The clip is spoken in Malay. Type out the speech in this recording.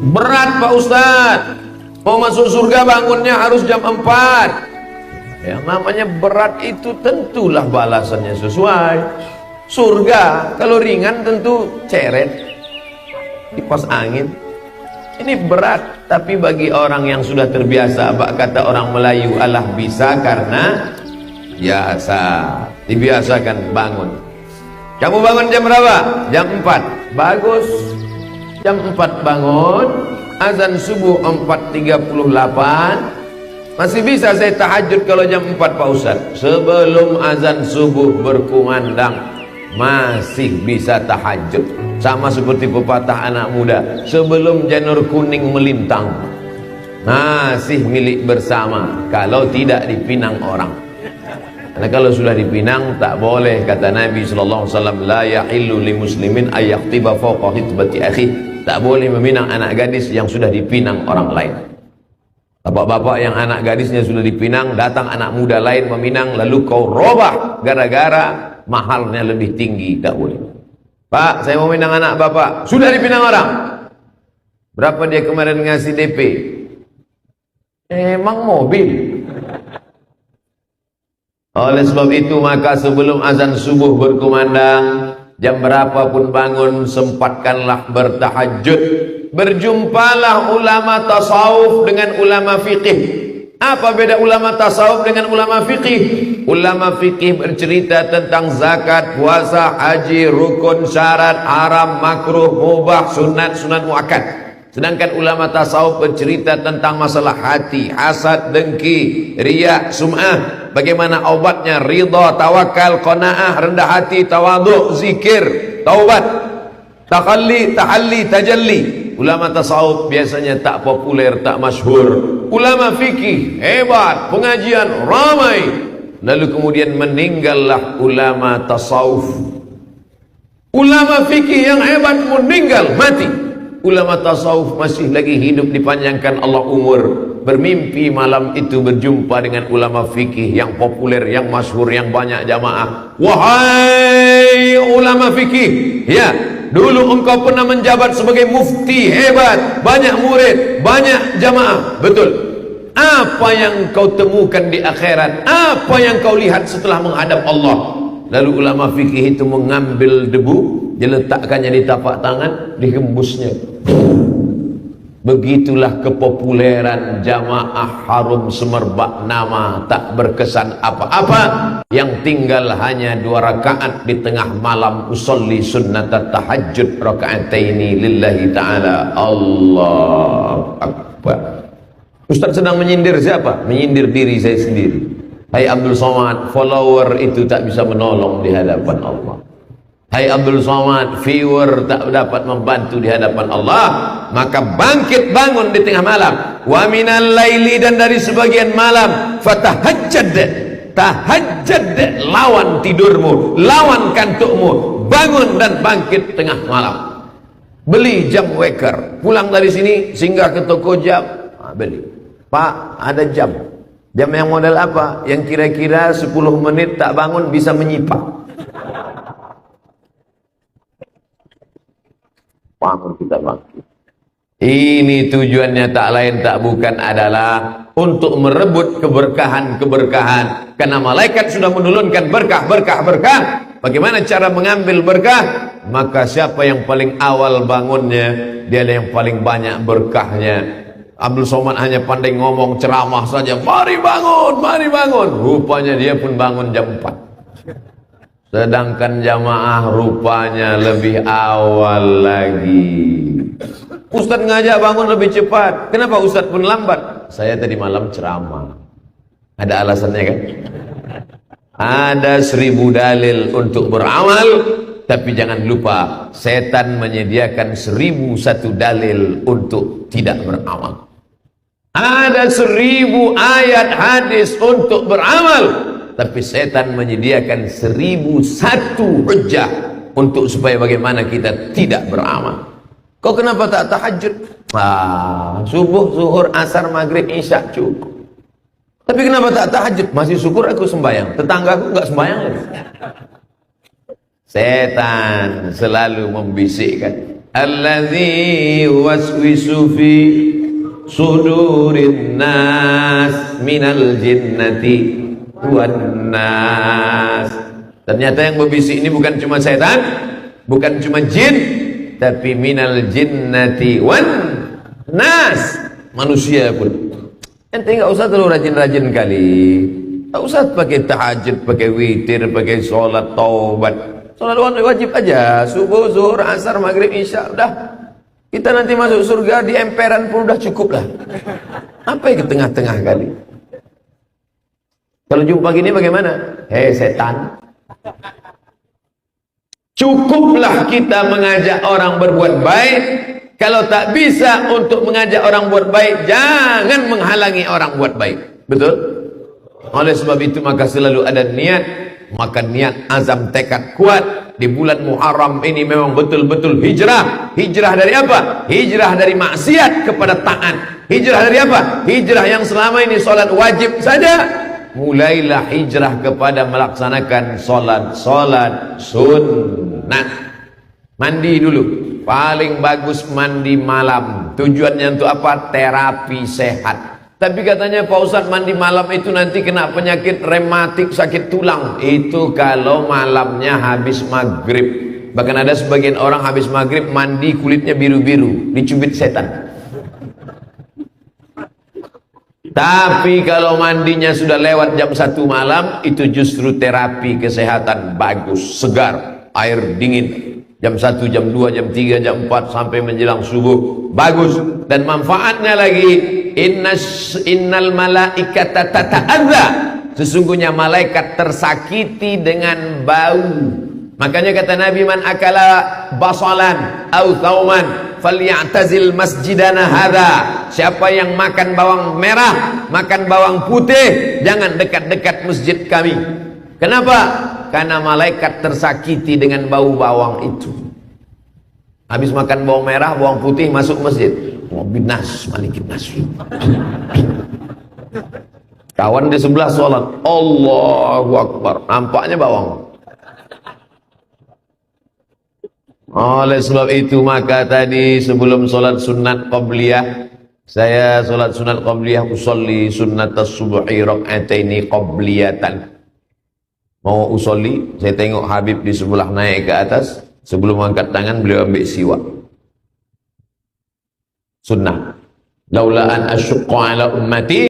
Berat Pak Ustadz. Mau masuk surga bangunnya harus jam 4. Yang namanya berat itu tentulah balasannya sesuai. Surga kalau ringan tentu ceret, kipas angin. Ini berat, tapi bagi orang yang sudah terbiasa, kata orang Melayu, alah bisa karena biasa. Dibiasakan bangun. Kamu bangun jam berapa? Jam 4. Bagus. Jam 4 bangun, azan subuh 4.38. Masih bisa saya tahajud kalau jam 4 Pak Ustaz. Sebelum azan subuh berkumandang masih bisa tahajud. Sama seperti pepatah anak muda, sebelum janur kuning melintang masih milik bersama, kalau tidak dipinang orang. Karena kalau sudah dipinang tak boleh, kata Nabi sallallahu alaihi wasallam, la yahillu li muslimin ay yaqtiba fawqa khitbati akhi. Tak boleh meminang anak gadis yang sudah dipinang orang lain. Bapak-bapak yang anak gadisnya sudah dipinang, datang anak muda lain meminang, lalu kau robah gara-gara mahalnya lebih tinggi, tak boleh. Pak, saya mau minang anak bapak, sudah dipinang orang. Berapa dia kemarin ngasih DP? Emang mobil. Oleh sebab itu maka sebelum azan subuh berkumandang, jam berapapun bangun, sempatkanlah bertahajud. Berjumpalah ulama tasawuf dengan ulama fikih. Apa beda ulama tasawuf dengan ulama fikih? Ulama fikih bercerita tentang zakat, puasa, haji, rukun, syarat, haram, makruh, mubah, sunat, sunat muakkad. Sedangkan ulama tasawuf bercerita tentang masalah hati, hasad, dengki, riya, sum'ah. Bagaimana obatnya? Ridha, tawakal, qanaah, rendah hati, tawadhu, zikir, taubat, tahalli, tajalli. Ulama tasawuf biasanya tak populer, tak masyhur. Ulama fikih hebat, pengajian ramai. Lalu kemudian meninggallah ulama tasawuf. Ulama fikih yang hebat meninggal, mati. Ulama tasawuf masih lagi hidup, dipanjangkan Allah umur. Bermimpi malam itu berjumpa dengan ulama fikih yang populer, yang masyhur, yang banyak jamaah. Wahai ulama fikih, ya, dulu engkau pernah menjabat sebagai mufti hebat, banyak murid, banyak jamaah. Betul. Apa yang kau temukan di akhirat? Apa yang kau lihat setelah menghadap Allah? Lalu ulama fikih itu mengambil debu, diletakkannya di tapak tangan, dihembusnya. Begitulah kepopuleran jamaah harum semerbak nama, tak berkesan apa-apa. Yang tinggal hanya 2 rakaat di tengah malam, usolli sunnatat tahajud raka'ataini lillahi ta'ala. Allahu Akbar. Ustaz sedang menyindir siapa? Menyindir diri saya sendiri. Hai Abdul Somad, follower itu tak bisa menolong di hadapan Allah. Hai Abdul Somad, viewer tak dapat membantu di hadapan Allah. Maka bangkit, bangun di tengah malam. Wa minal laili, dan dari sebagian malam. Fatahajjad, tahajjad, lawan tidurmu, lawan kantukmu. Bangun dan bangkit tengah malam. Beli jam waker. Pulang dari sini singgah ke toko jam, beli. Pak, ada jam. Jam yang model apa? Yang kira-kira 10 menit tak bangun bisa menyipak. Bangun kita bangkit. Ini tujuannya tak lain tak bukan adalah untuk merebut keberkahan-keberkahan. Karena malaikat sudah menurunkan berkah. Bagaimana cara mengambil berkah? Maka siapa yang paling awal bangunnya, dia yang paling banyak berkahnya. Abdul Somad hanya pandai ngomong ceramah saja. Mari bangun, mari bangun. Rupanya dia pun bangun jam 4. Sedangkan jamaah rupanya lebih awal lagi. Ustadz ngajak bangun lebih cepat. Kenapa Ustadz pun lambat? Saya tadi malam ceramah. Ada alasannya kan? Ada 1000 dalil untuk beramal. Tapi jangan lupa, setan menyediakan 1001 dalil untuk tidak beramal. Ada 1000 ayat hadis untuk beramal. Tapi setan menyediakan 1001 hujjah untuk supaya bagaimana kita tidak beramal. Kau kenapa tak tahajud? Subuh, zuhur, asar, maghrib, isya cukup. Tapi kenapa tak tahajud? Masih syukur aku sembahyang. Tetanggaku enggak sembahyang lagi. Setan selalu membisikkan. Allazi waswisu fi sudurin nas minal jinnati wan nas. Ternyata yang berbisik ini bukan cuma setan, bukan cuma jin, tapi minal jinnati wan nas, manusia pun. Ente nggak usah terlalu rajin-rajin kali, nggak usah pakai tahajud, pakai witir, pakai sholat taubat. Sholat wajib aja, subuh, zuhur, asar, maghrib, isya, udah. Kita nanti masuk surga di emperan pun udah cukup lah. Apa yang ke tengah-tengah kali? Kalau jumpa gini bagaimana? Hei setan, cukuplah kita mengajak orang berbuat baik. Kalau tak bisa untuk mengajak orang buat baik, jangan menghalangi orang buat baik. Betul? Oleh sebab itu maka selalu ada niat. Maka niat, azam, tekad kuat di bulan Muharram ini memang betul-betul hijrah. Hijrah dari apa? Hijrah dari maksiat kepada taat. Hijrah dari apa? Hijrah yang selama ini solat wajib saja, mulailah hijrah kepada melaksanakan solat sunnah. Mandi dulu, paling bagus mandi malam. Tujuannya untuk apa? Terapi sehat. Tapi katanya Pak Ustadz, mandi malam itu nanti kena penyakit rematik, sakit tulang. Itu kalau malamnya habis maghrib. Bahkan ada sebagian orang habis maghrib mandi kulitnya biru-biru, dicubit setan. Tapi kalau mandinya sudah lewat jam 1 malam, itu justru terapi kesehatan bagus, segar, air dingin. Jam 1, jam 2, jam 3, jam 4 sampai menjelang subuh, bagus. Dan manfaatnya lagi, innal malaikata tata'adza, sesungguhnya malaikat tersakiti dengan bau. Makanya kata Nabi, man akala basalan au thauman falyatazil masjidana hadza. Siapa yang makan bawang merah, makan bawang putih, jangan dekat-dekat masjid kami. Kenapa? Karena malaikat tersakiti dengan bau bawang itu. Habis makan bawang merah, bawang putih, masuk masjid, binas, malikin nas. Kawan di sebelah sholat, Allahu Akbar, nampaknya bawang. Oleh sebab itu maka tadi sebelum sholat sunat qabliyah, saya sholat sunat qabliyah, usolli sunnatas subhi rak'ataini qabliyatan. Mau usolli, saya tengok Habib di sebelah naik ke atas, sebelum angkat tangan beliau ambil siwak. Sunnah. Laula an asyqa ala ummati